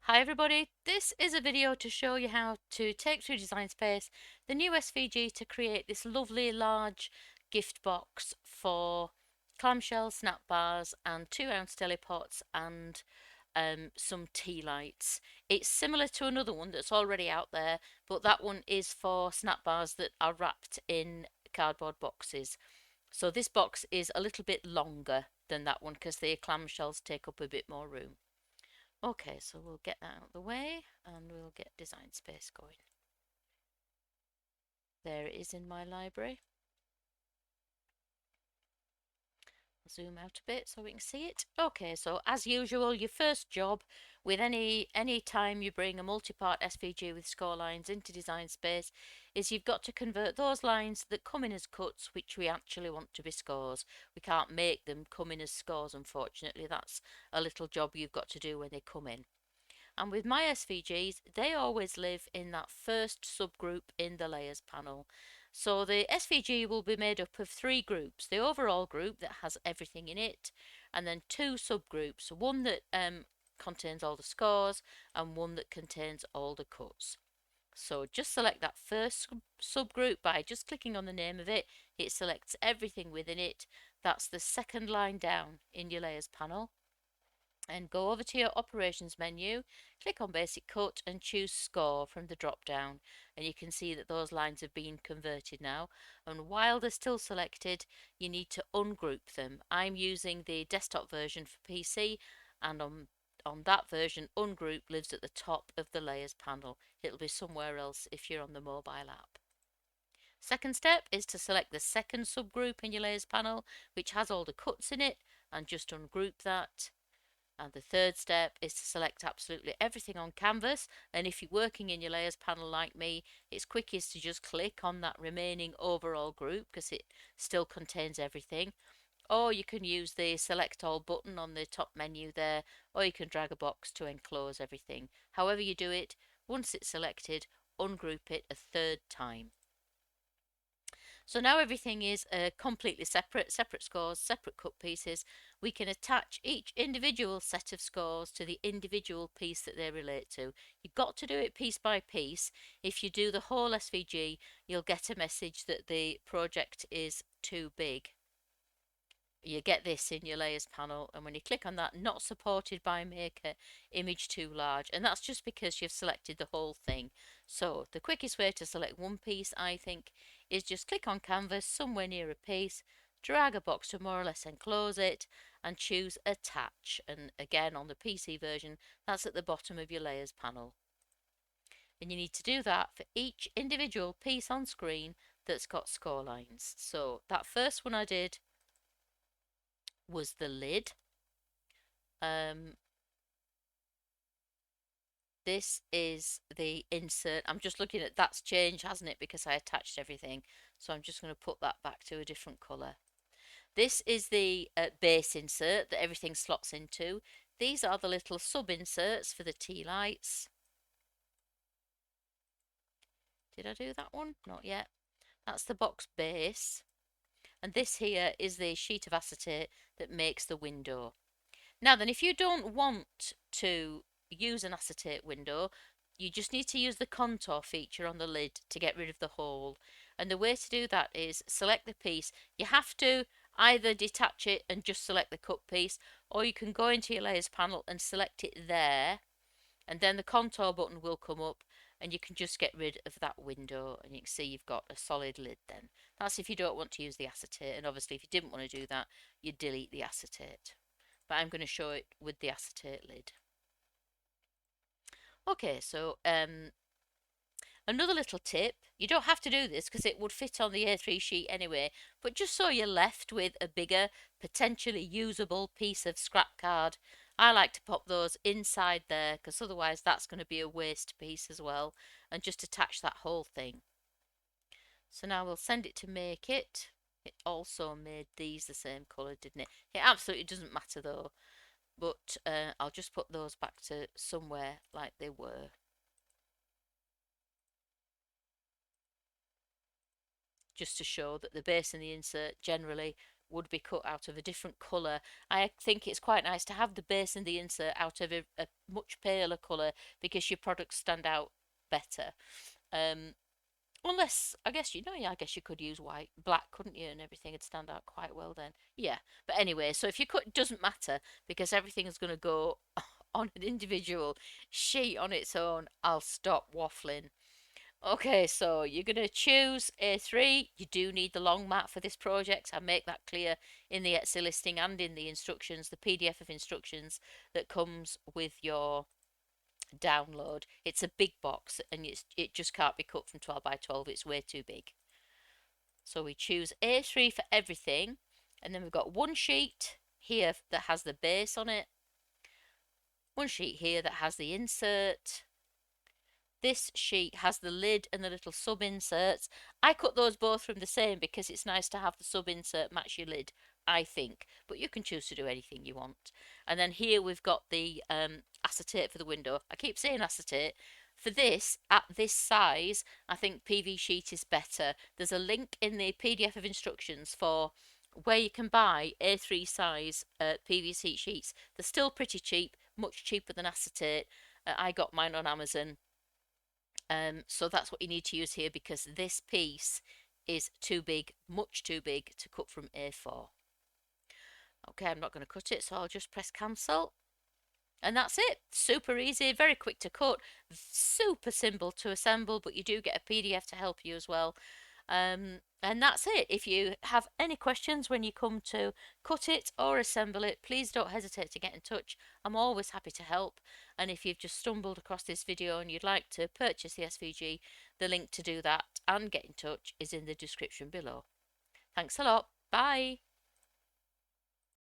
Hi everybody, this is a video to show you how to take through Design Space the new SVG to create this lovely large gift box for clamshell snap bars and 2-ounce deli pots and some tea lights. It's similar to another one that's already out there, but that one is for snap bars that are wrapped in cardboard boxes. So this box is a little bit longer than that one because the clamshells take up a bit more room. Okay, so we'll get that out of the way and we'll get Design Space going. There it is in my library. I'll zoom out a bit so we can see it. Okay, so as usual, your first job with any time you bring a multi-part SVG with score lines into Design Space is you've got to convert those lines that come in as cuts, which we actually want to be scores. We can't make them come in as scores, unfortunately. That's a little job you've got to do when they come in. And with my SVGs, they always live in that first subgroup in the layers panel. So the SVG will be made up of 3 groups. The overall group that has everything in it, and then 2 subgroups. One that contains all the scores and one that contains all the cuts. So just select that first subgroup by just clicking on the name of it. It selects everything within it. That's the second line down in your layers panel. And go over to your operations menu, click on basic cut and choose score from the drop down, and you can see that those lines have been converted now, and while they're still selected you need to ungroup them. I'm using the desktop version for PC, and on that version ungroup lives at the top of the layers panel. It'll be somewhere else if you're on the mobile app. Second step is to select the second subgroup in your layers panel, which has all the cuts in it, and just ungroup that. And the third step is to select absolutely everything on canvas, and if you're working in your layers panel like me, it's quickest to just click on that remaining overall group because it still contains everything. Or you can use the select all button on the top menu there, or you can drag a box to enclose everything. However you do it, once it's selected, ungroup it a third time. So now everything is completely separate scores, separate cut pieces. We can attach each individual set of scores to the individual piece that they relate to. You've got to do it piece by piece. If you do the whole SVG, you'll get a message that the project is too big. You get this in your layers panel, and when you click on that, not supported by Maker, image too large, and that's just because you've selected the whole thing. So the quickest way to select one piece, I think, is just click on canvas somewhere near a piece, drag a box to more or less enclose it, and choose attach. And again, on the PC version, that's at the bottom of your layers panel. And you need to do that for each individual piece on screen that's got score lines. So that first one I did was the lid. This is the insert. I'm just looking at that's changed, hasn't it, because I attached everything. So I'm just going to put that back to a different colour. This is the base insert that everything slots into. These are the little sub inserts for the tea lights. Did I do that one? Not yet. That's the box base. And this here is the sheet of acetate that makes the window. Now then, if you don't want to use an acetate window, you just need to use the contour feature on the lid to get rid of the hole. And the way to do that is select the piece. You have to either detach it and just select the cut piece, or you can go into your layers panel and select it there, and then the contour button will come up and you can just get rid of that window, and you can see you've got a solid lid then. That's if you don't want to use the acetate, and obviously if you didn't want to do that, you delete the acetate. But I'm going to show it with the acetate lid. Okay, so another little tip, you don't have to do this because it would fit on the A3 sheet anyway, but just so you're left with a bigger, potentially usable piece of scrap card, I like to pop those inside there because otherwise that's going to be a waste piece as well, and just attach that whole thing. So now we'll send it to make it. It also made these the same colour, didn't it? It absolutely doesn't matter though, but I'll just put those back to somewhere like they were. Just to show that the base and the insert generally would be cut out of a different colour. I think it's quite nice to have the base and the insert out of a much paler colour because your products stand out better. Unless, I guess, yeah, I guess you could use black, couldn't you? And everything would stand out quite well then. Yeah. But anyway, so if you cut, it doesn't matter because everything is going to go on an individual sheet on its own. I'll stop waffling. Okay, so you're going to choose A3. You do need the long mat for this project. I make that clear in the Etsy listing and in the instructions, the PDF of instructions that comes with your download. It's a big box and it just can't be cut from 12 by 12. It's way too big. So we choose A3 for everything. And then we've got one sheet here that has the base on it. One sheet here that has the insert. This sheet has the lid and the little sub inserts. I cut those both from the same because it's nice to have the sub insert match your lid, I think. But you can choose to do anything you want. And then here we've got the acetate for the window. I keep saying acetate. For this, at this size, I think PV sheet is better. There's a link in the PDF of instructions for where you can buy A3 size PVC sheets. They're still pretty cheap, much cheaper than acetate. I got mine on Amazon. So that's what you need to use here because this piece is too big, much too big to cut from A4. Okay, I'm not going to cut it, so I'll just press cancel. And that's it. Super easy, very quick to cut, super simple to assemble, but you do get a PDF to help you as well. And that's it. If you have any questions when you come to cut it or assemble it, please don't hesitate to get in touch. I'm always happy to help. And if you've just stumbled across this video and you'd like to purchase the SVG, the link to do that and get in touch is in the description below. Thanks a lot. Bye.